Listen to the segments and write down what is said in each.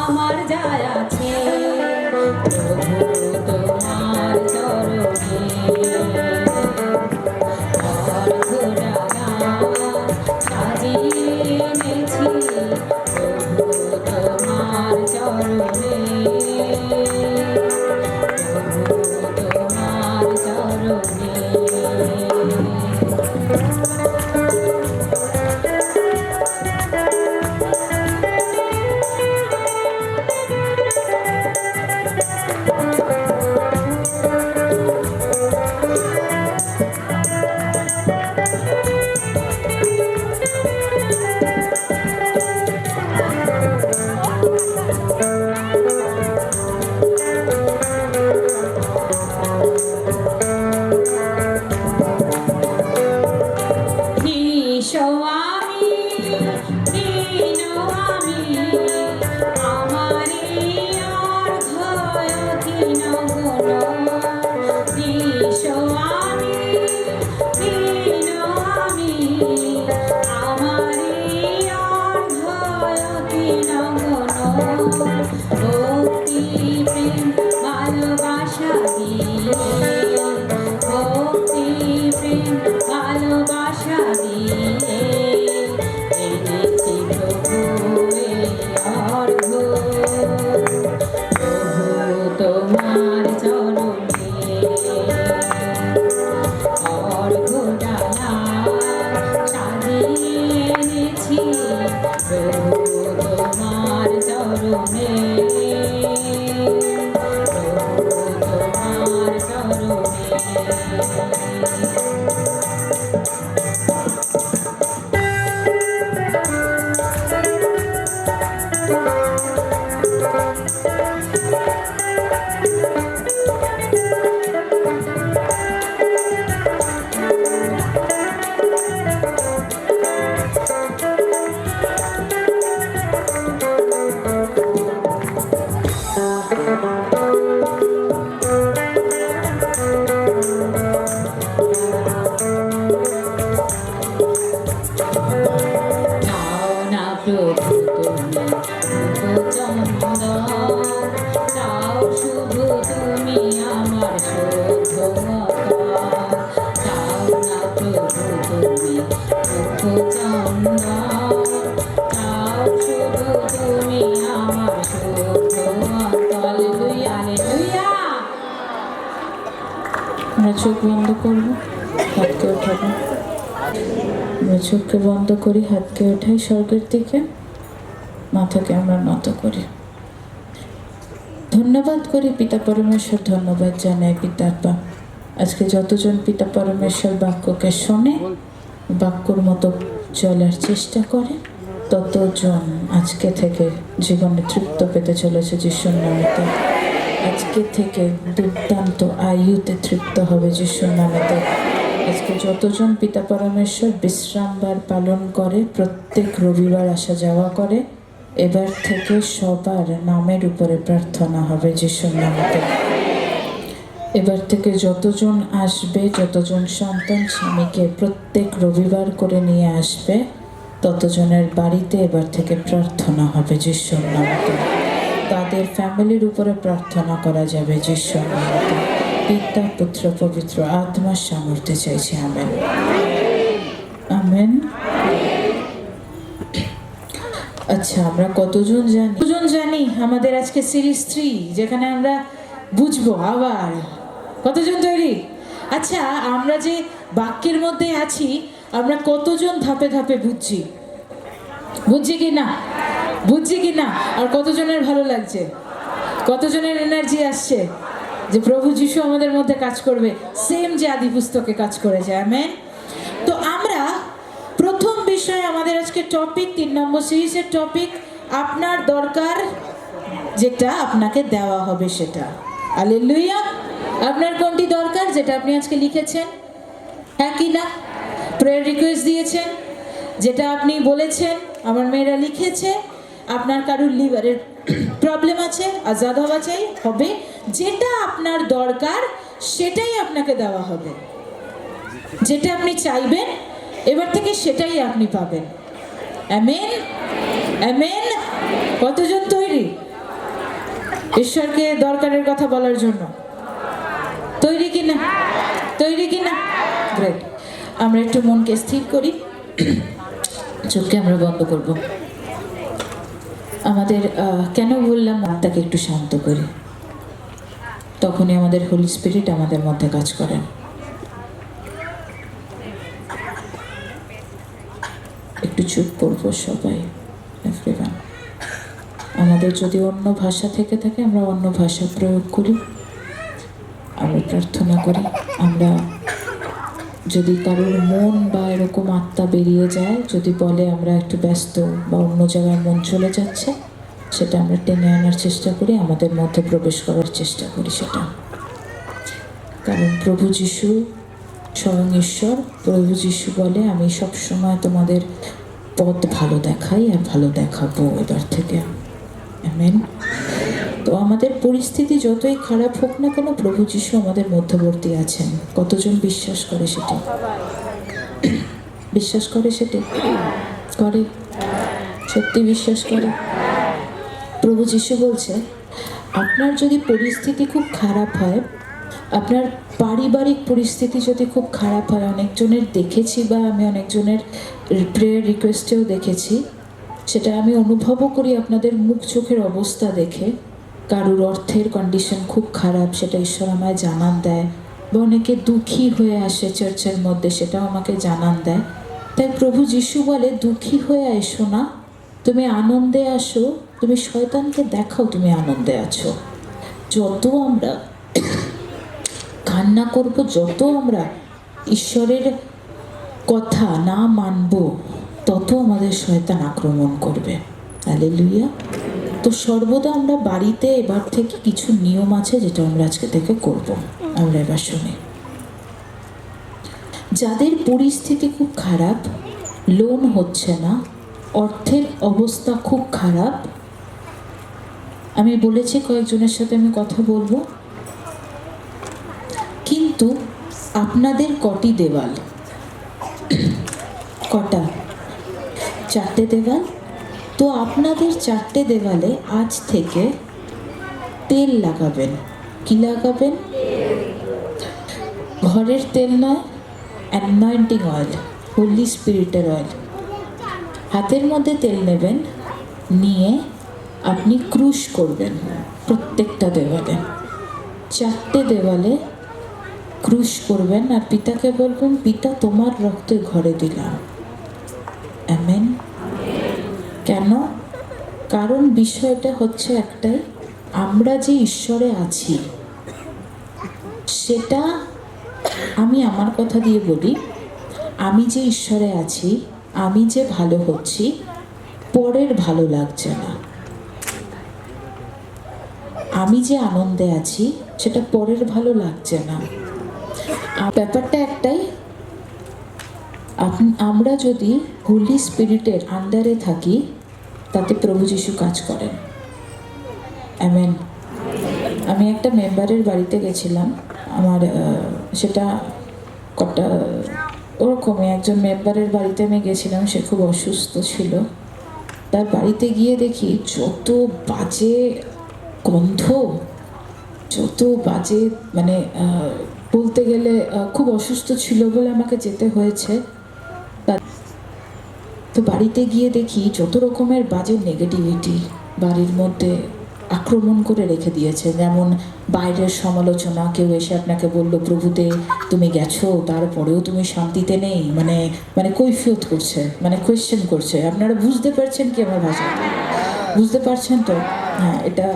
আমার যায় আছে প্রভু তোমার চরণে সাজিয়ে এনেছি প্রভু তোমার চরণে প্রভু তোমার চরণে চোখ বন্ধ করবো, হাতকে উঠাবো। আমরা চোখকে বন্ধ করি, হাতকে উঠাই স্বর্গের দিকে, মাথাকে আমরা নত করি। ধন্যবাদ করি পিতা পরমেশ্বর, ধন্যবাদ জানাই পিতার আজকে যতজন পিতা পরমেশ্বর বাক্যকে শোনে, বাক্যর মতো চলার চেষ্টা করে, ততজন আজকে থেকে জীবনে তৃপ্ত পেতে চলেছে যিশুর নামেতে। আজকে থেকে দুর্দান্ত আয়ুতে তৃপ্ত হবে যিশুর নামেতে। আজকে যতজন পিতা পরমেশ্বর বিশ্রামবার পালন করে, প্রত্যেক রবিবার আসা যাওয়া করে, এবার থেকে সবার নামের উপরে প্রার্থনা হবে যিশুর নামেতে। এবার থেকে যতজন আসবে, যতজন সন্তান স্বামীকে প্রত্যেক রবিবার করে নিয়ে আসবে, ততজনের বাড়িতে এবার থেকে প্রার্থনা হবে যিশুর নামেতে। তাদের ফ্যামিলির উপরে প্রার্থনা করা যাবে যিশুর নামেতে। পিতা পুত্র পবিত্র আত্মার সামর্থ্যে চাইছি, আমেন আমেন। আচ্ছা, আমরা কতজন জানি আমাদের আজকে সিরিজ 3, যেখানে আমরা বুঝবো আবার। কতজন তৈরি? আচ্ছা, আমরা যে বাক্যের মধ্যে আছি, আমরা কতজন ধাপে ধাপে বুঝছি কি না? আর কতজনের ভালো লাগছে? কতজনের এনার্জি আসছে যে প্রভু যিশু আমাদের মধ্যে কাজ করবে, সেম যে আদি পুস্তকে কাজ করেছে? আমেন। তো আমরা প্রথম বিষয়, আমাদের আজকে টপিক 3 নম্বর সিরিজের টপিক, আপনার দরকার যেটা আপনাকে দেওয়া হবে সেটা। হালেলুয়া। আপনার কোনটি দরকার যেটা আপনি আজকে লিখেছেন? হ্যাঁ কি না? প্রেয়ার রিকোয়েস্ট দিয়েছেন, যেটা আপনি বলেছেন, আমার মেয়েরা লিখেছে, আপনার কারুর লিভারের প্রবলেম আছে, আজাদ হওয়া চাই হবে, যেটা আপনার দরকার সেটাই আপনাকে দেওয়া হবে। যেটা আপনি চাইবেন এবার থেকে সেটাই আপনি পাবেন। Amen amen. কতজন তৈরি? ঈশ্বরকে দরকারের কথা বলার জন্য তৈরি কিনা? তৈরি কিনা? গ্রেট। আমরা একটু মনকে স্থির করি, চোখকে আমরা বন্ধ করব। আমাদের কেন বললাম আত্মাকে একটু শান্ত করি, তখনই আমাদের হোলি স্পিরিট আমাদের মধ্যে কাজ করেন। একটু চুপ করবো সবাই, এভরিওয়ান। আমাদের যদি অন্য ভাষা থেকে থাকে আমরা অন্য ভাষা প্রয়োগ করি, আমরা প্রার্থনা করি। আমরা যদি কারোর মন বা এরকম আত্মা বেরিয়ে যায়, যদি বলে আমরা একটু ব্যস্ত বা অন্য জায়গায় মন চলে যাচ্ছে, সেটা আমরা টেনে আনার চেষ্টা করি, আমাদের মধ্যে প্রবেশ করার চেষ্টা করি সেটা। কারণ প্রভু যিশু স্বয়ং ঈশ্বর। প্রভু যিশু বলে আমি সবসময় তোমাদের পথ ভালো দেখাই আর ভালো দেখাবো এবার থেকে। আমেন। তো আমাদের পরিস্থিতি যতই খারাপ হোক না কেন, প্রভু যিশু আমাদের মধ্যবর্তী আছেন। কতজন বিশ্বাস করে সেটি? বিশ্বাস করে সেটি? করে? সত্যি বিশ্বাস করে? প্রভু যিশু বলছে আপনার যদি পরিস্থিতি খুব খারাপ হয়, আপনার পারিবারিক পরিস্থিতি যদি খুব খারাপ হয়, অনেকজনের দেখেছি বা আমি অনেকজনের প্রেয়ার রিকোয়েস্টেও দেখেছি, সেটা আমি অনুভবও করি আপনাদের মুখ চোখের অবস্থা দেখে। কারুর অর্থের কন্ডিশন খুব খারাপ, সেটা ঈশ্বর আমায় জানান দেয়, বা অনেকে দুঃখী হয়ে আসে চার্চের মধ্যে, সেটাও আমাকে জানান দেয়। তাই প্রভু যিশু বলে দুঃখী হয়ে এসো না, তুমি আনন্দে আসো, তুমি শয়তানকে দেখাও তুমি আনন্দে আছো। যত আমরা কান্না করব, যত আমরা ঈশ্বরের কথা না মানব, তত আমাদের শয়তান আক্রমণ করবে। হালেলুয়া। তো সর্বদা আমরা বাড়িতে এবার থেকে কিছু নিয়ম আছে যেটা আমরা আজকে থেকে করব। আমরা এবার শুনি। যাদের পরিস্থিতি খুব খারাপ, লোন হচ্ছে না, অর্থের অবস্থা খুব খারাপ, আমি বলেছি কয়েকজনের সাথে আমি কথা বলবো, কিন্তু আপনাদের কটি দেওয়াল? কটা? 4টে দেওয়াল। তো আপনাদের 4টে দেওয়ালে আজ থেকে তেল লাগাবেন। কি লাগাবেন? ঘরের তেল নয়, অ্যানয়েন্টিং অয়েল, হোলি স্পিরিটের অয়েল। হাতের মধ্যে তেল নেবেন, নিয়ে আপনি ক্রুশ করবেন প্রত্যেকটা দেওয়ালে। 4টে দেওয়ালে ক্রুশ করবেন আর পিতাকে বলবেন পিতা তোমার রক্তে ঘরে দিলাম। আমেন। কেন? কারণ বিষয়টা হচ্ছে একটাই, আমরা যে ঈশ্বরে আছি সেটা, আমি আমার কথা দিয়ে বলি, আমি যে ঈশ্বরে আছি, আমি যে ভালো হচ্ছি, পরের ভালো লাগছে না। আমি যে আনন্দে আছি সেটা পরের ভালো লাগছে না। ব্যাপারটা একটাই, আমরা যদি হোলি স্পিরিটের আন্ডারে থাকি, তাতে প্রভু যিশু কাজ করেন। আমেন। আমি একটা মেম্বারের বাড়িতে গেছিলাম, আমার সেটা কটা ওরকমই একজন মেম্বারের বাড়িতে আমি গেছিলাম, সে খুব অসুস্থ ছিল। তার বাড়িতে গিয়ে দেখি যত বাজে গন্ধ, যত বাজে, মানে বলতে গেলে খুব অসুস্থ ছিল বলে আমাকে যেতে হয়েছে। তো বাড়িতে গিয়ে দেখি যত রকমের বাজে নেগেটিভিটি বাড়ির মধ্যে আক্রমণ করে রেখে দিয়েছে। যেমন বাইরের সমালোচনা, কেউ এসে আপনাকে বলল প্রভুতে তুমি গেছো, তারপরেও তুমি শান্তিতে নেই, মানে মানে কৈফিয়ত করছে, মানে কোয়েশ্চেন করছে। আপনারা বুঝতে পারছেন কি আমার ভাষাটা? বুঝতে পারছেন তো? হ্যাঁ, এটা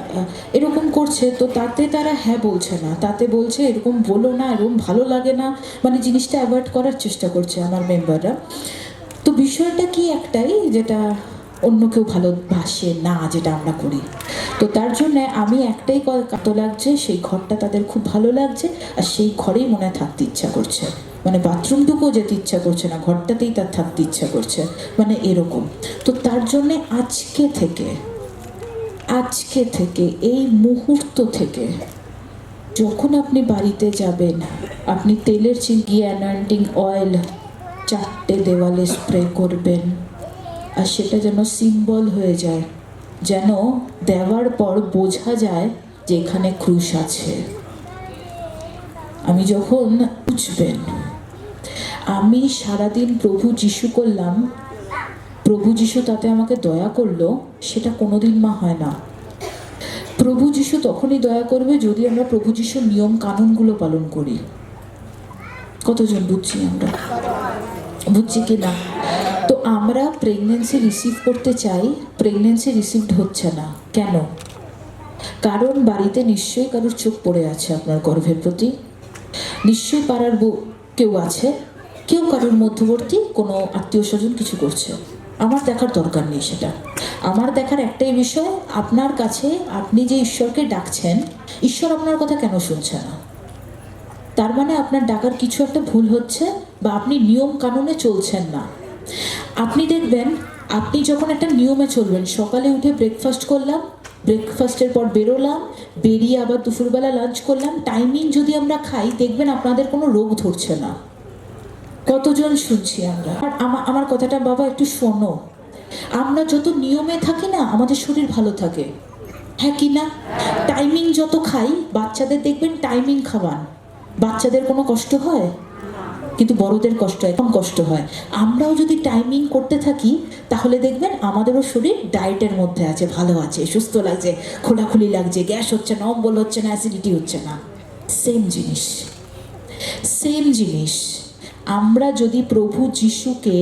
এরকম করছে। তো তাতে তারা হ্যাঁ বলছে না, তাতে বলছে এরকম বলো না, এরকম ভালো লাগে না, মানে জিনিসটা অ্যাভয়েড করার চেষ্টা করছে আমার মেম্বাররা। তো বিষয়টা কি একটাই, যেটা অন্য কেউ ভালোবাসে না যেটা আমরা করি। তো তার জন্য আমি একটাই কত লাগছে, সেই ঘরটা তাদের খুব ভালো লাগছে, আর সেই ঘরেই মনে হয় থাকতে ইচ্ছা করছে, মানে বাথরুমটুকুও যেতে ইচ্ছা করছে না, ঘরটাতেই তার থাকতে ইচ্ছা করছে, মানে এরকম। তো তার জন্যে আজকে থেকে এই মুহূর্ত থেকে যখন আপনি বাড়িতে যাবেন, আপনি তেলের গিয়ে অ্যানয়েন্টিং অয়েল 4টে দেওয়ালে স্প্রে করবেন, আর সেটা যেন সিম্বল হয়ে যায়, যেন দেওয়ার পর বোঝা যায় যে এখানে ক্রুশ আছে। আমি যখন বুঝবেন আমি সারাদিন প্রভু যিশু করলাম, প্রভু যিশু তাতে আমাকে দয়া করলো, সেটা কোনোদিন মা হয় না। প্রভু যিশু তখনই দয়া করবে যদি আমরা প্রভু যিশুর নিয়ম কানুনগুলো পালন করি। কতজন বুঝছি আমরা? বুঝছি কি না? তো আমরা প্রেগনেন্সি রিসিভ করতে চাই, প্রেগনেন্সি রিসিভড হচ্ছে না কেন? কারণ বাড়িতে নিশ্চয়ই কারোর চোখ পড়ে আছে আপনার গর্ভের প্রতি, নিশ্চয়ই পাড়ার কেউ আছে, কেউ কারোর মধ্যবর্তী কোনো আত্মীয় স্বজন কিছু করছে। আমার দেখার দরকার নেই সেটা। আমার দেখার একটাই বিষয়, আপনার কাছে আপনি যে ঈশ্বরকে ডাকছেন, ঈশ্বর আপনার কথা কেন শুনছে না? তার মানে আপনার ডাকার কিছু একটা ভুল হচ্ছে, বা আপনি নিয়ম কানুনে চলছেন না। আপনি দেখবেন আপনি যখন একটা নিয়মে চলবেন, সকালে উঠে ব্রেকফাস্ট করলাম, ব্রেকফাস্টের পর বেরোলাম, বেরিয়ে আবার দুপুরবেলা লাঞ্চ করলাম, টাইমিং যদি আমরা খাই, দেখবেন আপনাদের কোনো রোগ ধরছে না। কতজন শুনছি আমরা? আর আমার কথাটা বাবা একটু শোনো। আমরা যত নিয়মে থাকি না, আমাদের শরীর ভালো থাকে, হ্যাঁ কি না? টাইমিং যত খাই, বাচ্চাদের দেখবেন টাইমিং খাওয়ান, বাচ্চাদের কোনো কষ্ট হয়? কিন্তু বড়দের কষ্ট হয়, কম কষ্ট হয়। আমরাও যদি টাইমিং করতে থাকি, তাহলে দেখবেন আমাদেরও শরীর ডায়েটের মধ্যে আছে, ভালো আছে, সুস্থ লাগছে, খোলাখুলি লাগছে, গ্যাস হচ্ছে না, অম্বল হচ্ছে না, অ্যাসিডিটি হচ্ছে না। সেম জিনিস, সেম জিনিস। আমরা যদি প্রভু যিশুকে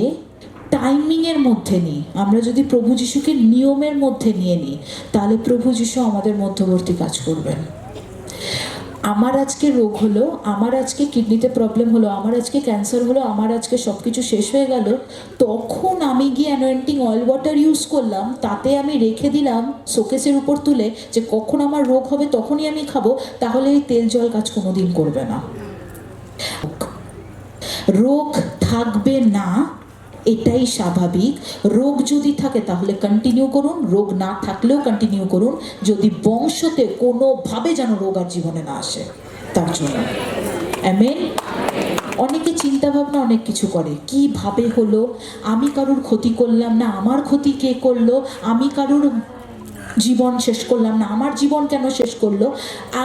টাইমিংয়ের মধ্যে নিই, আমরা যদি প্রভু যিশুকে নিয়মের মধ্যে নিয়ে নিই, তাহলে প্রভু যিশু আমাদের মধ্যবর্তী কাজ করবেন। আমার আজকে রোগ হলো, আমার আজকে কিডনিতে প্রবলেম হলো, আমার আজকে ক্যান্সার হলো, আমার আজকে সব কিছু শেষ হয়ে গেল, তখন আমি গিয়ে অ্যানোয়েন্টিং অয়েল ওয়াটার ইউজ করলাম, তাতে আমি রেখে দিলাম শোকেসের উপর তুলে যে কখন আমার রোগ হবে তখনই আমি খাবো, তাহলে এই তেল জল কাজ কোনোদিন করবে না। রোগ থাকবে না, এটাই স্বাভাবিক। রোগ যদি থাকে তাহলে কন্টিনিউ করুন, রোগ না থাকলেও কন্টিনিউ করুন, যদি বংশতে কোনোভাবে যেন রোগ আর জীবনে না আসে তার জন্য। আমেন। অনেকে চিন্তা ভাবনা অনেক কিছু করে, কিভাবে হলো, আমি কারুর ক্ষতি করলাম না, আমার ক্ষতি কে করলো, আমি কারুর জীবন শেষ করলাম না, আমার জীবন কেন শেষ করলো।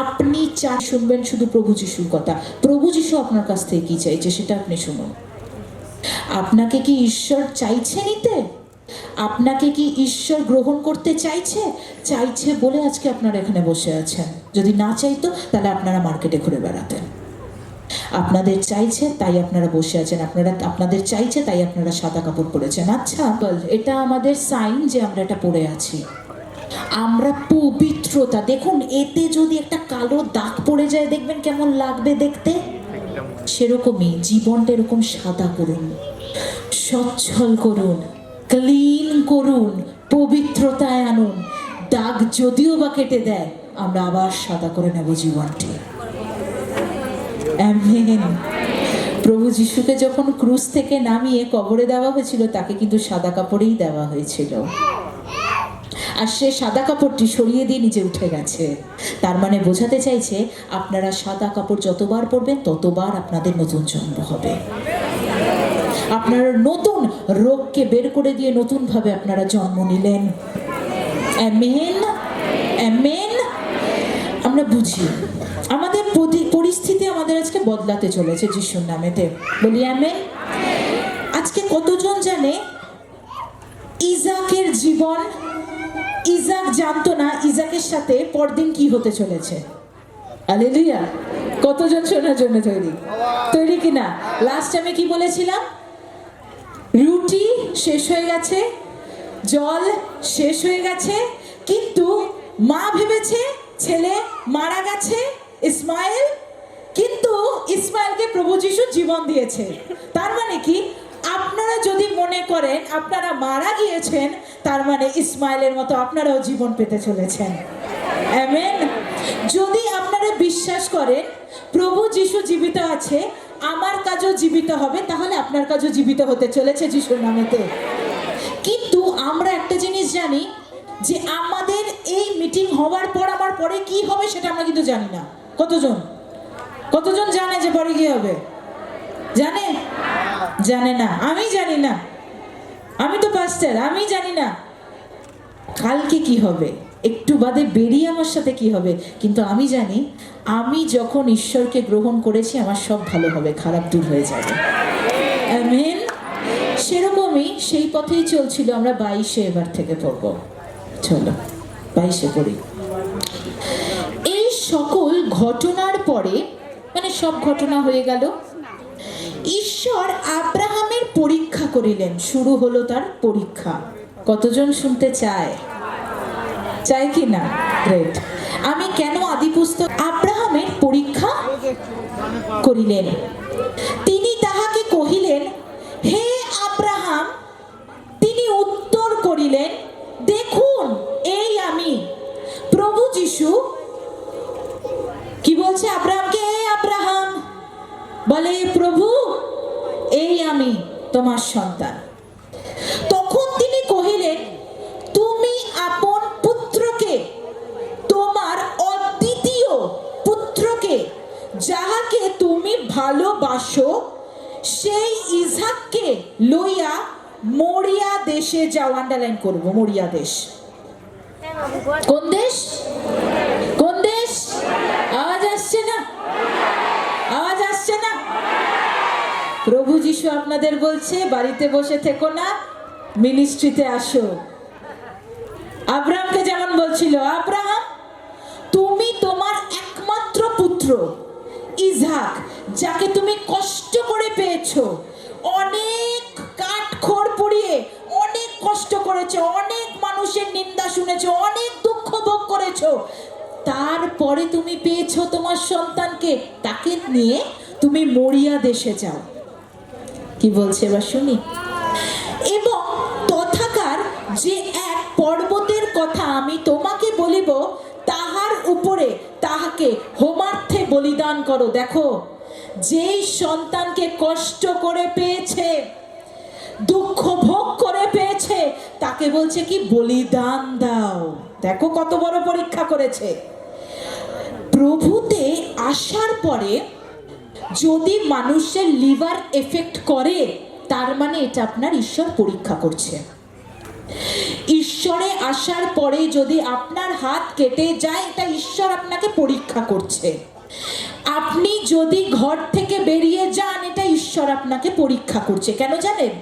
আপনি শুনবেন শুধু প্রভু যিশুর কথা। প্রভু যিশু আপনার কাছ থেকে কি চাইছে সেটা আপনি শুনুন। আপনাকে কি ঈশ্বর চাইছে নিতে? আপনাকে কি ঈশ্বর গ্রহণ করতে চাইছে? চাইছে বলে আজকে আপনারা এখানে বসে আছেন। যদি না চাইতো তাহলে আপনারা মার্কেটে ঘুরে বেড়াতেন। আপনাদের চাইছে তাই আপনারা বসে আছেন, আপনাদের চাইছে তাই আপনারা সাদা কাপড় পরেছেন। আচ্ছা, এটা আমাদের সাইন যে আমরা এটা পরে আছি। আমরা পবিত্রতা, দেখুন এতে যদি একটা কালো দাগ পড়ে যায় দেখবেন কেমন লাগবে দেখতে। সেরকমই জীবনটা এরকম সাদা করুন, সচ্ছল করুন, ক্লিন করুন, পবিত্রতায় আনুন। দাগ যদিও বা কেটে দেয়, আমরা আবার সাদা করে নেব জীবনটি। আমেন। প্রভু যিশুকে যখন ক্রুশ থেকে নামিয়ে কবরে দেওয়া হয়েছিল, তাকে কিন্তু সাদা কাপড়েই দেওয়া হয়েছিল, আর সে সাদা কাপড়টি সরিয়ে দিয়ে নিচে উঠে গেছে। তার মানে বোঝাতে চাইছে আপনারা সাদা কাপড় যতবার পরবেন ততবার আপনাদের নতুন জন্ম হবে। আপনারা নতুন রোগকে বের করে দিয়ে নতুনভাবে আপনারা জন্ম নিলেন। Amen, amen. আমরা বুঝি আমাদের পরিস্থিতি আমাদের আজকে বদলাতে চলেছে যিশুর নামেতে, বলি আমেন। আজকে কতজন জানে ইজাকের জীবন? ইজাক জানতো না ইজাকের সাথে পরদিন কি হতে চলেছে। হালেলুয়া। কতজন শোনার জন্য তৈরি? তৈরি কিনা? লাস্ট আমি কি বলেছিলাম? রুটি শেষ হয়ে গেছে, জল শেষ হয়ে গেছে, কিন্তু মা ভেবেছে ছেলে মারা গেছে ইসমাইল, কিন্তু ইসমাইলকে প্রভু যিশু জীবন দিয়েছে। তার মানে কি? আপনারা যদি মনে করেন আপনারা মারা গিয়েছেন, তার মানে ইসমাইলের মতো আপনারাও জীবন পেতে চলেছেন। আমেন। যদি আপনারা বিশ্বাস করেন প্রভু যিশু জীবিত আছে, আমার কাজও জীবিত হবে, তাহলে আপনার কাজও জীবিত হতে চলেছে যিশুর নামেতে। কিন্তু আমরা একটা জিনিস জানি যে আমাদের এই মিটিং হওয়ার পর আমার পরে কি হবে সেটা আমরা কিন্তু জানি না। কতজন জানে যে পরে কি হবে? জানে? জানে না। আমি জানি না, আমি তো পাস্টার, আমি জানি না কালকে কি হবে। একটু বাদে বেরিয়ে আমার সাথে কি হবে, কিন্তু আমি জানি আমি যখন ঈশ্বরকে গ্রহণ করেছি আমার সব ভালো হবে, খারাপ দূর হয়ে যাবে। আমেন। সেরকমই সেই পথেই চলছিল। আমরা 22-এ এবার থেকে পড়ব, চলো 22-এ পড়ি। এই সকল ঘটনার পরে, মানে সব ঘটনা হয়ে গেল, ঈশ্বর আব্রাহামের পরীক্ষা করিলেন। শুরু হলো তার পরীক্ষা। কতজন শুনতে চায়? চাই কি না? গ্রেট। আমি কেন আদি পুস্তক আব্রাহামের পরীক্ষা করিলেন। তিনি তাহাকে কহিলেন, হে আব্রাহাম। তিনি উত্তর করিলেন, দেখুন এই আমি। প্রভু যিশু কি বলছে আব্রাহামকে? হে আব্রাহাম। বলে, প্রভু এই আমি তোমার সন্তান। তখন তিনি কহিলেন, তুমি আপন পুত্রকে, তোমার অদ্বিতীয় পুত্রকে, যাহাকে তুমি ভালোবাসো, সেই ইসহাককে লইয়া মরিয়া দেশে যাও। আন্ডারলাইন করব, মরিয়া দেশ। কোন দেশ? কোন দেশ? আওয়াজ আসছে না? আওয়াজ আসছে না? প্রভু যিশু আপনাদের বলছে, বাড়িতে বসে থেকো না, মিনিস্ট্রিতে আসো। আব্রাহামকে যেমন বলছিল, আব্রাহাম তুমি তোমার একমাত্র পুত্র ইসহাক, যাকে তুমি কষ্ট করে পেয়েছো, অনেক কাঠখড় পুড়িয়ে অনেক কষ্ট করেছো, অনেক মানুষের নিন্দা শুনেছো, অনেক দুঃখ ভোগ করেছো, তারপরে তুমি পেয়েছো তোমার সন্তানকে। তাকে নিয়ে তুমি মরিয়া দেশে যাও। কি বলছে এবার শুনি। এবং তথাকার যে এক পর্বতের কথা আমি তোমাকে বলিব, তাহার উপরে তাহাকে হোমার্থে বলিদান করো। দেখো, যেই সন্তানকে কষ্ট করে পেয়েছে, দুঃখ ভোগ করে পেয়েছে, তাকে বলছে কি বলিদান দাও। দেখো কত বড় পরীক্ষা করেছে। প্রভুতে আসার পরে যদি মানুষের লিভার এফেক্ট করে, তার মানে এটা আপনার ঈশ্বর পরীক্ষা করছে। ঈশ্বরে আসার পরে যদি আপনার হাত কেটে যায়, এটা ঈশ্বর আপনাকে পরীক্ষা করছে। আপনি যদি ঘর থেকে বেরিয়ে যান, এটা ঈশ্বর আপনাকে পরীক্ষা করছে। কেন জানেন?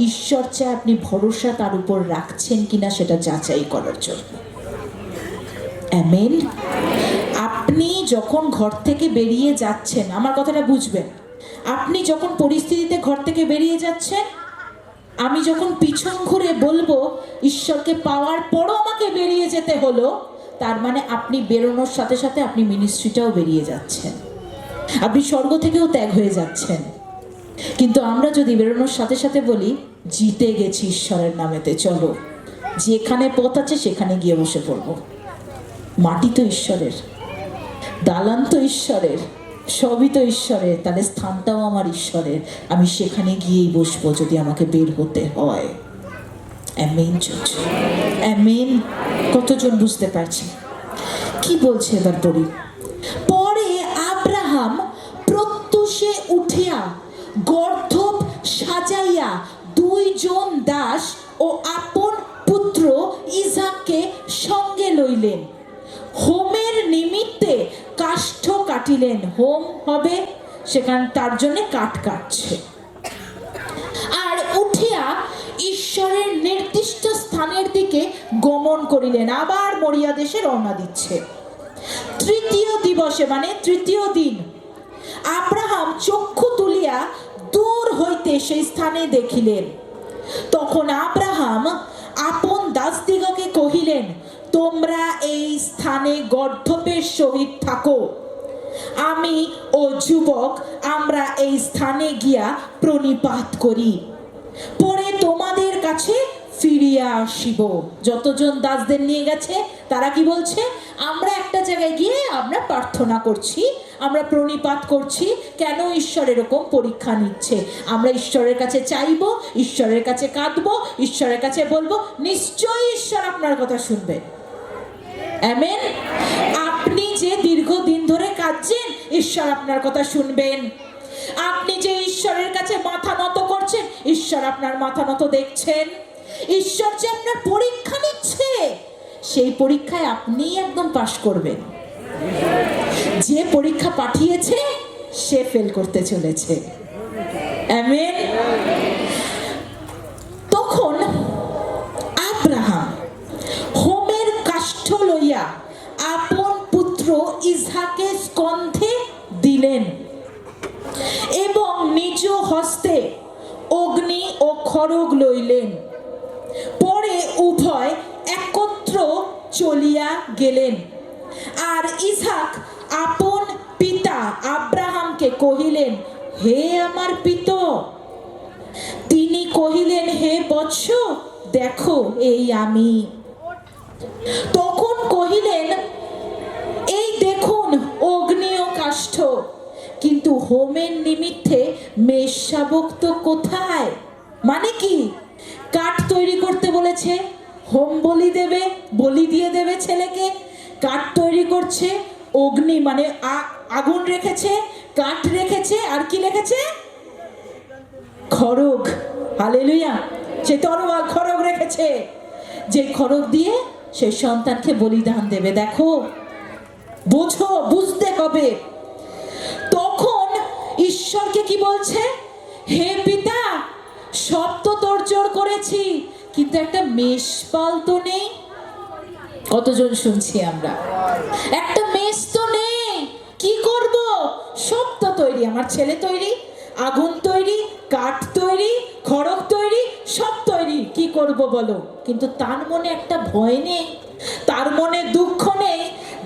ঈশ্বর চায় আপনি ভরসা তার উপর রাখছেন কিনা সেটা যাচাই করার জন্য। আমেন। আপনি যখন ঘর থেকে বেরিয়ে যাচ্ছেন, আমার কথাটা বুঝবেন, আপনি যখন পরিস্থিতিতে ঘর থেকে বেরিয়ে যাচ্ছেন, আমি যখন পিছন ঘুরে বলবো ঈশ্বরকে পাওয়ার পরও আমাকে বেরিয়ে যেতে হলো, তার মানে আপনি বেরোনোর সাথে সাথে আপনি মিনিস্ট্রিটাও বেরিয়ে যাচ্ছেন, আপনি স্বর্গ থেকেও ত্যাগ হয়ে যাচ্ছেন। কিন্তু আমরা যদি বেরোনোর সাথে সাথে বলি, জিতে গেছি ঈশ্বরের নামেতে, চলো যেখানে পথ আছে সেখানে গিয়ে বসে পড়বো। মাটি তো ঈশ্বরের, দালান তো ঈশ্বরের, সবই তো ঈশ্বরের, তাহলে স্থানটাও আমার ঈশ্বরের। আমি সেখানে গিয়েই বসবো যদি আমাকে বের হতে হয়। আমেন চলছে। আমেন। কতজন বুঝতে পারছি কি বলছে? এবার পড়ি। পরে আব্রাহাম প্রত্যুষে উঠিয়া গর্ধব সাজাইয়া 2 জন দাস ও আপন পুত্র ইসহাককে সঙ্গে লইলেন। হোমের নিমিত্তে কাষ্ঠ কাটিলেন। হোম হবে সেখানে, তার জন্য কাঠ কাটছে। আর উঠিয়া ঈশ্বরের নির্দিষ্ট স্থানের দিকে গমন করিলেন। আবার মরিয়া দেশে রওনা দিচ্ছে। 3য় দিবসে, মানে 3য় দিন, আব্রাহাম চক্ষু তুলিয়া দূর হইতে সেই স্থানে দেখিলেন। তখন আব্রাহাম আপন দাসদিগকে কহিলেন, তোমরা এই স্থানে গর্ধবের সহিত থাকো, আমি ও যুবক আমরা এই স্থানে গিয়া প্রণিপাত করি, পরে তোমাদের কাছে ফিরিয়া আসিব। যতজন দাসদের নিয়ে গেছে তারা কি বলছে? আমরা একটা জায়গায় গিয়ে আমরা প্রার্থনা করছি, আমরা প্রণিপাত করছি। কেন ঈশ্বর এরকম পরীক্ষা নিচ্ছে? আমরা ঈশ্বরের কাছে চাইবো, ঈশ্বরের কাছে কাঁদবো, ঈশ্বরের কাছে বলবো, নিশ্চয়ই ঈশ্বর আপনার কথা শুনবে। আমেন। আপনি যে দীর্ঘদিন ধরে কাঁদছেন, ঈশ্বর আপনার কথা শুনবেন। আপনি যে ঈশ্বরের কাছে মাথা নত করছেন, ঈশ্বর আপনার মাথা নত দেখছেন। ঈশ্বর যে আপনার পরীক্ষা নিচ্ছে, সেই পরীক্ষায় আপনিই একদম পাশ করবেন। যে পরীক্ষা পাঠিয়েছে সে ফেল করতে চলেছে। আমেন। তখন আব্রাহাম হোমের কাষ্ঠ লইয়া আপন পুত্র ইসহাকে স্কন্ধে দিলেন এবং নিজ হস্তে অগ্নি ও খড়গ লইলেন। পরে উভয় একত্র চলিয়া গেলেন। আর ইসহাক আপন পিতা আব্রাহামকে কহিলেন, হে আমার পিত। তিনি কহিলেন, হে বৎস, দেখো এই আমি। তখন কহিলেন, এই দেখুন অগ্নি ও কাষ্ঠ, কিন্তু হোমের নিমিত্তে মেষ শাবক তো কোথায়? মানে কি? কাঠ তৈরি করতে বলেছে, হোম বলি দেবে, বলি দিয়ে দেবে ছেলেকে। কাঠ তৈরি করছে, অগ্নি মানে আগুন রেখেছে, কাঠ রেখেছে, আর কি রেখেছে? খড়গ। হালেলুয়া। সে তরোয়াল খড়গ রেখেছে, যে খড়গ দিয়ে সে সন্তানকে বলিদান দেবে। দেখো, বোঝো, বুঝতে হবে। তখন ঈশ্বরকে কি বলছে? হে পিতা, সব তো তোড়জোড় করেছি, কিন্তু একটা মেষপাল তো নেই। কতজন শুনছি আমরা? একটা মেষ তো নেই, কি করব? সব তো তৈরি, আমার ছেলে তৈরি, আগুন তৈরি, কাঠ তৈরি, খড়গ তৈরি, সব তৈরি, কি করব বলো? কিন্তু তার মনে একটা ভয় নেই, তার মনে দুঃখ নেই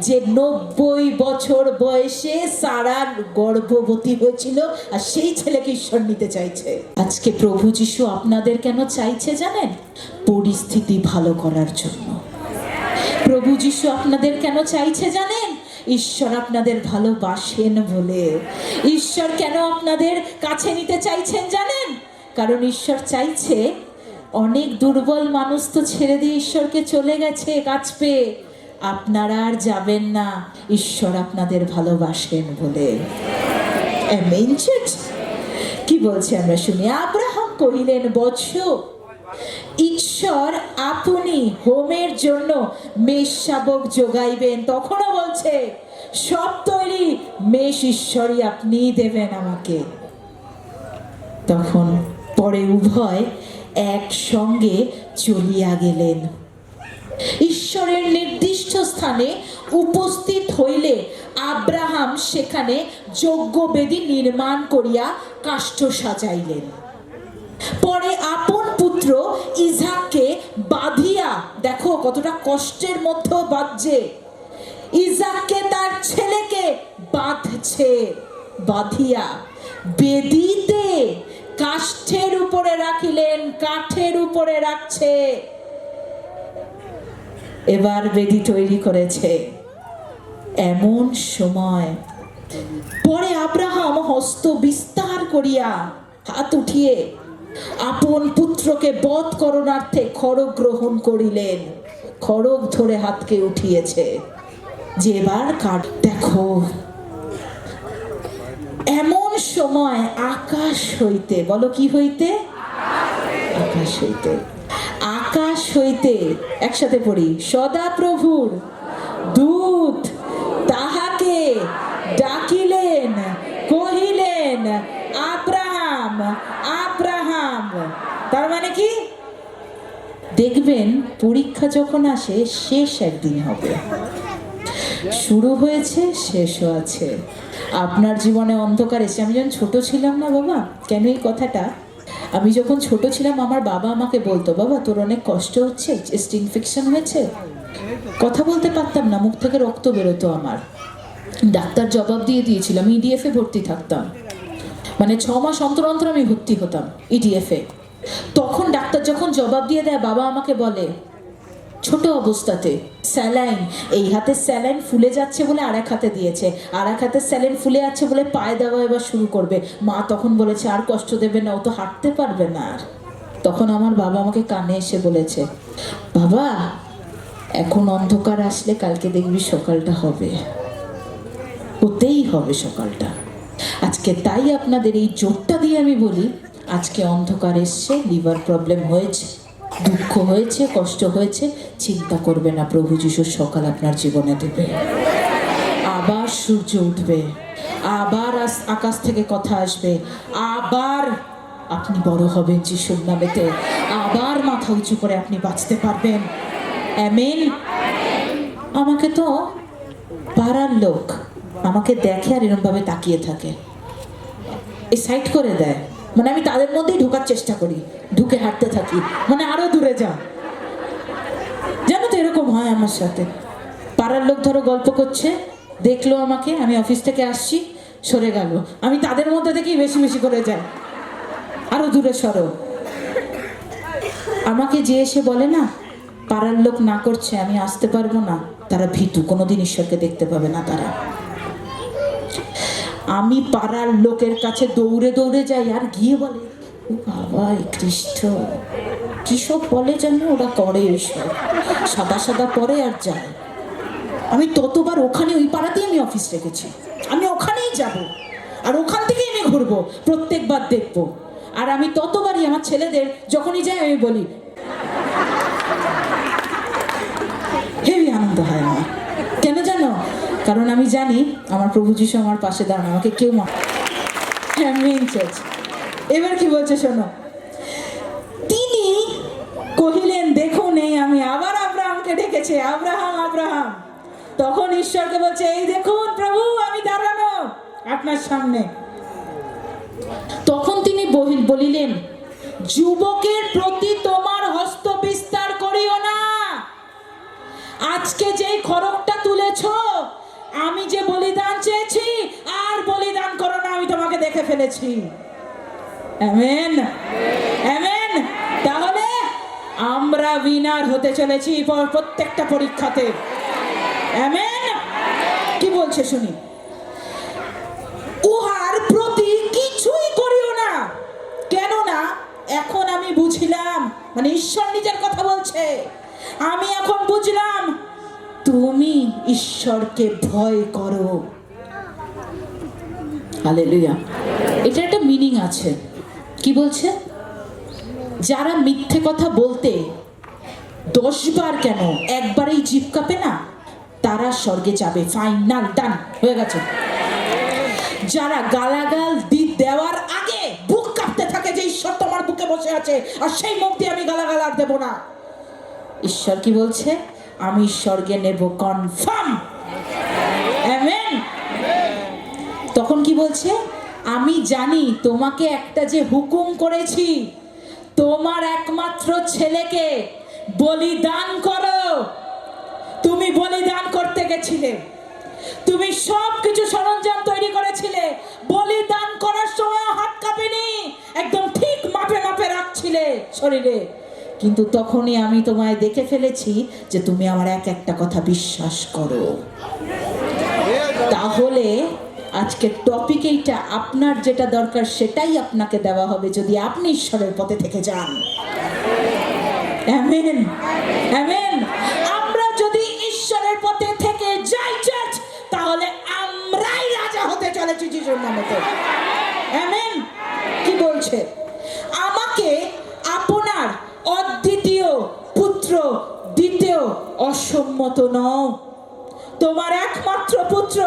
যে 90 বছর বয়সে সারা গর্ভবতী হয়েছিল, আর সেই ছেলেকে ঈশ্বর নিতে চাইছে। আজকে প্রভু যিশু আপনাদের কেন চাইছে জানেন? পরিস্থিতি ভালো করার জন্য। প্রভু যিশু আপনাদের কেন চাইছে জানেন? ঈশ্বর আপনাদের ভালোবাসেন বলে। ঈশ্বর কেন আপনাদের কাছে নিতে চাইছেন জানেন? কারণ ঈশ্বর চাইছে, অনেক দুর্বল মানুষ তো ছেড়ে দিয়ে ঈশ্বরকে চলে গেছে কাছ পেয়ে, আপনারা আর যাবেন না, ঈশ্বর আপনাদের ভালোবাসেন বলে। আমেন। কি বলছে আমরা শুনি। আব্রাহাম কহিলেন, বৎস, ঈশ্বর আপনি হোমের জন্য মেষ শাবক যোগাইবেন। তখনও বলছে, সব তৈরি, মেষ ঈশ্বরই আপনিই দেবেন আমাকে। তখন পরে উভয় একসঙ্গে চলিয়া গেলেন। ঈশ্বরের নির্দিষ্ট স্থানে উপস্থিত হইলে আব্রাহাম সেখানে যজ্ঞবেদী নির্মাণ করিয়া কাষ্ঠ সাজাইলেন। পরে আপন পুত্র ইসহাককে বাঁধিয়া, দেখো কতটা কষ্টের মধ্যে বাঁধছে, ইসহাককে তার ছেলেকে বাঁধছে, বাঁধিয়া বেদিতে কাষ্ঠের উপরে রাখিলেন, কাঠের উপরে রাখছে। এবার বেদি তৈরি করেছে। এমন সময় পরে আব্রাহাম হস্ত বিস্তার করিয়া, হাত উঠিয়ে আপন পুত্রকে বধ করণার্থে খড়গ গ্রহণ করিলেন। খড়গ ধরে হাতকে উঠিয়েছে যে এবার কাট। দেখো, এমন সময় আকাশ হইতে, বলো কি হইতে? আকাশ হইতে, আকাশ হইতে, একসাথে পড়ি, সদা প্রভুর দূত তাহাকে ডাকিলেন, কহিলেন, আব্রাহাম, আব্রাহাম। তার মানে কি? দেখবেন পরীক্ষা যখন আসে, শেষ একদিন হবে, শুরু হয়েছে, শেষও আছে। আপনার জীবনে অন্ধকার এসে, আমি যখন ছোট ছিলাম না বাবা, কেন এই কথাটা, আমি যখন ছোট ছিলাম আমার বাবা আমাকে বলতো, বাবা তোর অনেক কষ্ট হচ্ছে, চেস্ট ইনফেকশন হয়েছে। কথা বলতে পারতাম না, মুখ থেকে রক্ত বেরোতো আমার। ডাক্তার জবাব দিয়ে দিয়েছিল, আমি ইডিএফে ভর্তি থাকতাম, মানে 6 মাস অন্তর অন্তর আমি ভর্তি হতাম ইডিএফে। তখন ডাক্তার যখন জবাব দিয়ে দেয়, বাবা আমাকে বলে ছোট অবস্থাতে, স্যালাইন, এই হাতে স্যালাইন ফুলে যাচ্ছে বলে আর এক হাতে দিয়েছে, আর এক হাতে স্যালাইন ফুলে আছে বলে পায়ে দেওয়া এবার শুরু করবে। মা তখন বলেছে আর কষ্ট দেবে না, ও তো হাঁটতে পারবে না আর। তখন আমার বাবা আমাকে কানে এসে বলেছে, বাবা এখন অন্ধকার আসলে কালকে দেখবি সকালটা হবে, হতেই হবে সকালটা। আজকে তাই আপনাদের এই জোরটা দিয়ে আমি বলি, আজকে অন্ধকার এসছে, লিভার প্রবলেম হয়েছে, দুঃখ হয়েছে, কষ্ট হয়েছে, চিন্তা করবে না, প্রভু যিশুর সকাল আপনার জীবনে দেবে। আবার সূর্য উঠবে, আবার আকাশ থেকে কথা আসবে, আবার আপনি বড় হবেন যিশুর নামেতে, আবার মাথা উঁচু করে আপনি বাঁচতে পারবেন। আমেন। আমাকে তো পাড়ার লোক আমাকে দেখে আর এরকম ভাবে তাকিয়ে থাকে, এই সাইড করে দেয়, মানে আমি তাদের মধ্যেই ঢোকার চেষ্টা করি, ঢুকে হাঁটতে থাকি, মানে আরো দূরে যা। জানো তো এরকম হয় আমার সাথে। পাড়ার লোক ধরো গল্প করছে, দেখলো আমাকে, আমি অফিস থেকে আসছি, সরে গেল, আমি তাদের মধ্যে থেকেই বেশি বেশি করে যাই, আরো দূরে সরো। আমাকে যে এসে বলে না পাড়ার লোক না করছে আমি আসতে পারবো না, তারা ভীতু, কোনোদিন ঈশ্বরকে দেখতে পাবে না তারা। আমি পাড়ার লোকের কাছে দৌড়ে দৌড়ে যাই, আর গিয়ে বলে ও বাবা এ খ্রিস্ট, কি সব বলে জানো, ওরা করে এইসব, সাদা সাদা পরে আর যায়। আমি ততবার ওখানে, ওই পাড়াতেই আমি অফিস রেখেছি, আমি ওখানেই যাব, আর ওখান থেকেই আমি ঘুরবো, প্রত্যেকবার দেখবো। আর আমি ততবারই আমার ছেলেদের যখনই যাই আমি বলি, হেবি আনন্দ হয় আমার। কেন জানো? কারণ আমি জানি আমার প্রভু যিশু আমার পাশে দাঁড়ানো, আমাকে কেউ এবার কি বলছে শোনো, তিনি কহিলেন দেখুন এই আমি আবার আব্রাহামকে ডেকেছে, আব্রাহাম আব্রাহাম। তখন ঈশ্বরকে বলছে এই দেখুন প্রভু আমি দাঁড়ানো আপনার সামনে। তখন তিনি বলিলেন যুবকের প্রতি তোমার হস্ত বিস্তার করিও না, আজকে যে খড়গটা তুলেছ, আমি যে বলিদান চেয়েছি আর বলিদান করো না, আমি তোমাকে দেখে ফেলেছি। Amen amen. তাহলে আমরা উইনার হতে চলেছি প্রত্যেকটা পরীক্ষাতে। আমেন। কি বলছে শুনি, উহার প্রতি কিছুই করিও না, কেননা এখন আমি বুঝিলাম, মানে ঈশ্বর নিজের কথা বলছে, আমি এখন বুঝলাম তুমি ঈশ্বরকে ভয় করো। হালেলুয়া। এটা একটা মিনিং আছে। কি বলছে? যারা মিথ্যে কথা বলতে 10 বার কেন একবারেই জিভ কাঁপে না, তারা স্বর্গে যাবে, ফাইনাল, ডান হয়ে গেছে। যারা গালাগাল দেওয়ার আগে বুক কাঁপতে থাকে যে ঈশ্বর তোমার বুকে বসে আছে আর সেই মুখ দিয়ে আমি গালাগাল আর দেবো না, ঈশ্বর কি বলছে? আমি স্বর্গে নেব কনফার্ম। আমেন। তখন কি বলছে? আমি জানি তোমাকে একটা যে হুকুম করেছি, তোমার একমাত্র ছেলেকে বলিদান করো। তুমি বলিদান করতে গেছিলে, তুমি সব কিছু সরঞ্জাম তৈরি করেছিলে, বলিদান করার সময় হাত কাঁপেনি, একদম ঠিক মাপে মাপে রাখছিলে শরীরে, কিন্তু তখনই আমি তোমায় দেখে ফেলেছি যে তুমি আমার একটা কথা বিশ্বাস করো। তাহলে আজকের টপিক এইটা, আপনার যেটা দরকার সেটাই আপনাকে দেওয়া হবে যদি আপনি ঈশ্বরের পথে থেকে যান। Amen amen. আমরা যদি ঈশ্বরের পথে থেকে যাই চার্চ, তাহলে আমরাই রাজা হতে চলেছি যিশুর নামেতে। আমেন। কি বলছে? আমাকে আপনার অদ্বিতীয় পুত্র দিতেও অসম্মত নও, তোমার একমাত্র পুত্র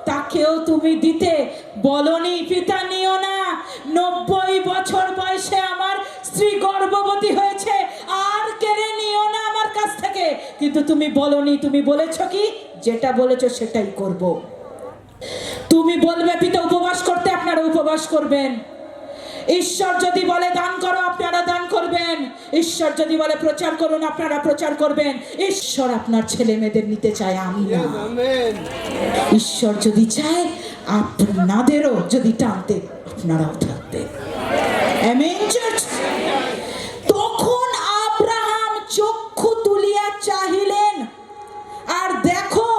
তাকেও তুমি দিতে বলনি, পিতা নিও না। 90 বছর বয়সে আমার স্ত্রী গর্ভবতী হয়েছে, আর কেড়ে নিও না আমার কাছ থেকে। কিন্তু তুমি বলনি, তুমি বলেছ কি? যেটা বলেছো সেটাই করব। তুমি বলবে পিতা উপবাস করতে, আপনারা উপবাস করবেন। ঈশ্বর যদি বলে দান করো, আপনারা দান করবেন। ঈশ্বর যদি বলে প্রচার করুন, আপনারা প্রচার করবেন। ঈশ্বর আপনার ছেলে মেয়েদের নিতে চায়, আমি না। ঈশ্বর যদি চায় আপনাদেরও যদি টানতে, আপনারাও থাকবেন। Amen church. তখন আব্রাহাম চক্ষু তুলিয়া চাহিলেন, আর দেখো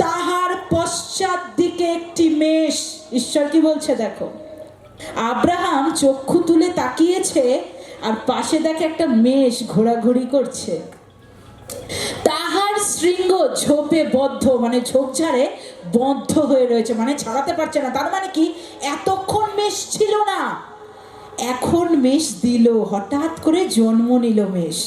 তাহার পশ্চাৎ দিকে একটি মেষ। ঈশ্বর কি বলছে? দেখো, আব্রাহাম চক্ষু তুলে তাকিয়েছে আর পাশে দেখে একটা মেষ ঘোরাঘুরি করছে। তাহার শৃঙ্গ ঝোপে বদ্ধ, মানে ঝোপঝাড়ে বদ্ধ হয়ে রয়েছে, মানে ছাড়াতে পারছে না। তার মানে কি? এতক্ষণ মেষ ছিল না, এখন মেষ দিল, হঠাৎ করে জন্ম নিল মেষ।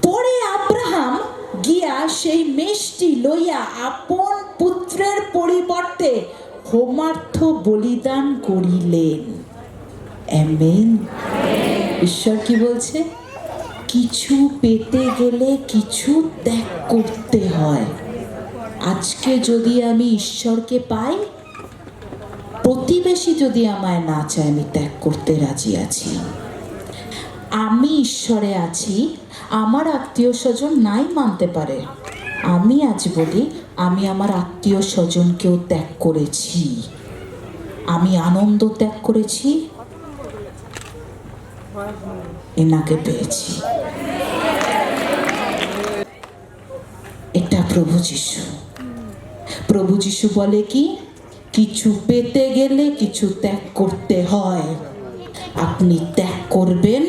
পরে আব্রাহাম গিয়া সেই মেষটি লইয়া আপন পুত্রের পরিবর্তে হোমার্থ বলিদান করিলেন। আমেন। ঈশ্বর কি বলছে? কিছু পেতে গেলে কিছু ত্যাগ করতে হয়। আজকে যদি আমি ঈশ্বরকে পাই, প্রতিবেশী যদি আমায় না চায়, আমি ত্যাগ করতে রাজি আছি। আমি ঈশ্বরে আছি, আমার আত্মীয় স্বজন নাই মানতে পারে, আমি আজ বলি আমি আমার আত্মীয় স্বজনকেও ত্যাগ করেছি। আমি আনন্দ ত্যাগ করেছি, এনাকে পেয়েছি। এটা প্রভু যিশু। প্রভু যিশু বলে কি, কিছু পেতে গেলে কিছু ত্যাগ করতে হয়। আপনি ত্যাগ করবেন,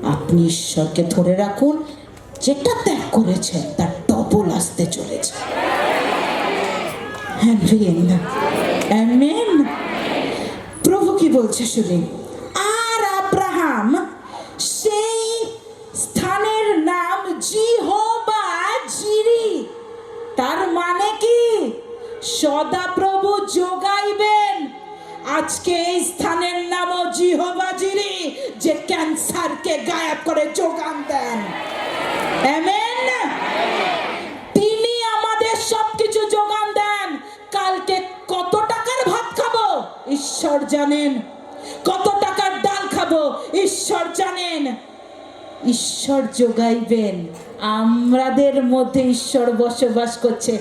আপনি ঈশ্বরকে ধরে রাখুন, যেটা ত্যাগ করেছেন তার ডবল আসতে চলেছে। Amen, amen. প্রভু কি বলছে শুনি, আর আব্রাহাম সেই স্থানের নাম জিহোবা জিরি, তার মানে কি সদাপ্রভু যোগাইবেন। আজকে এই স্থানের নামও জিহোবা জিরি, যে ক্যান্সারকে গায়েব করে যোগান দেন। আমেন। তিনি আমাদের সবকিছু যোগান দেন। কালকে কত টাকার ভাত খাবো ঈশ্বর জানেন, কত টাকার ডাল খাবো ঈশ্বর জানেন। ঈশ্বর যোগাইবেন। আমাদের মধ্যে ঈশ্বর বসবাস করছে,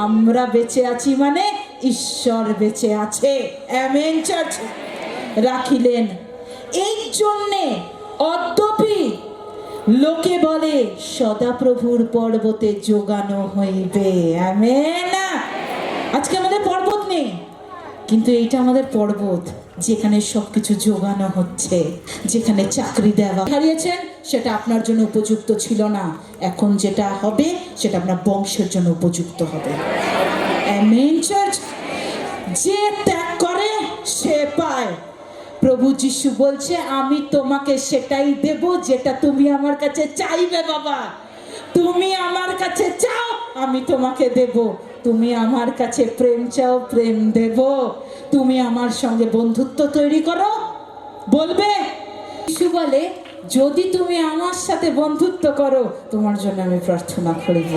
আমরা বেঁচে আছি মানে ঈশ্বর বেঁচে আছে। Amen church. রাখিলেন এই জন্যে অদ্যপি লোকে বলে সদাপ্রভুর পর্বতে যোগানো হইবে। আমেন। আজকে আমাদের পর্বত নেই, কিন্তু এইটা আমাদের পর্বত, যেখানে সবকিছু যোগানো হচ্ছে, যেখানে চাকরি দেওয়া। হারিয়েছেন সেটা আপনার জন্য উপযুক্ত ছিল না, এখন যেটা হবে সেটা আপনার বংশের জন্য উপযুক্ত হবে। Amen church. যে ত্যাগ করে সে পায়। প্রভু যিশু বলছে, আমি তোমাকে সেটাই দেব যেটা তুমি আমার কাছে চাইবে। বাবা, তুমি আমার কাছে চাও, আমি তোমাকে দেব। তুমি আমার কাছে প্রেম চাও, প্রেম দেব। তুমি আমার সঙ্গে বন্ধুত্ব তৈরি করো, বলবে। যিশু বলে, যদি তুমি আমার সাথে বন্ধুত্ব করো, তোমার জন্য আমি প্রার্থনা করিব।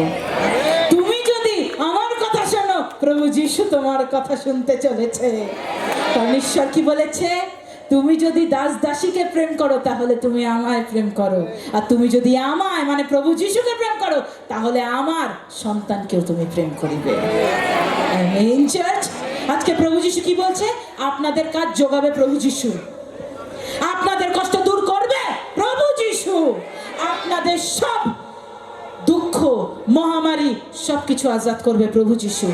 তুমি যদি আমার কথা শোনো, প্রভু যিশু তোমার কথা শুনতে চলেছে। কারণ ঈশ্বর কি বলেছে, তুমি যদি দাস দাসীকে প্রেম করো তাহলে তুমি আমায় প্রেম করো, আর তুমি যদি আমায় মানে প্রভু যিশুকে প্রেম করো তাহলে আমার সন্তানকেও তুমি প্রেম করিবে। Amen church. আজকে প্রভু যিশু কি বলছে, আপনাদের কাজ যোগাবে প্রভু যিশু, আপনাদের কষ্ট দূর করবে প্রভু যিশু, আপনাদের সব দুঃখ মহামারী সবকিছু আজাদ করবে প্রভু যিশু।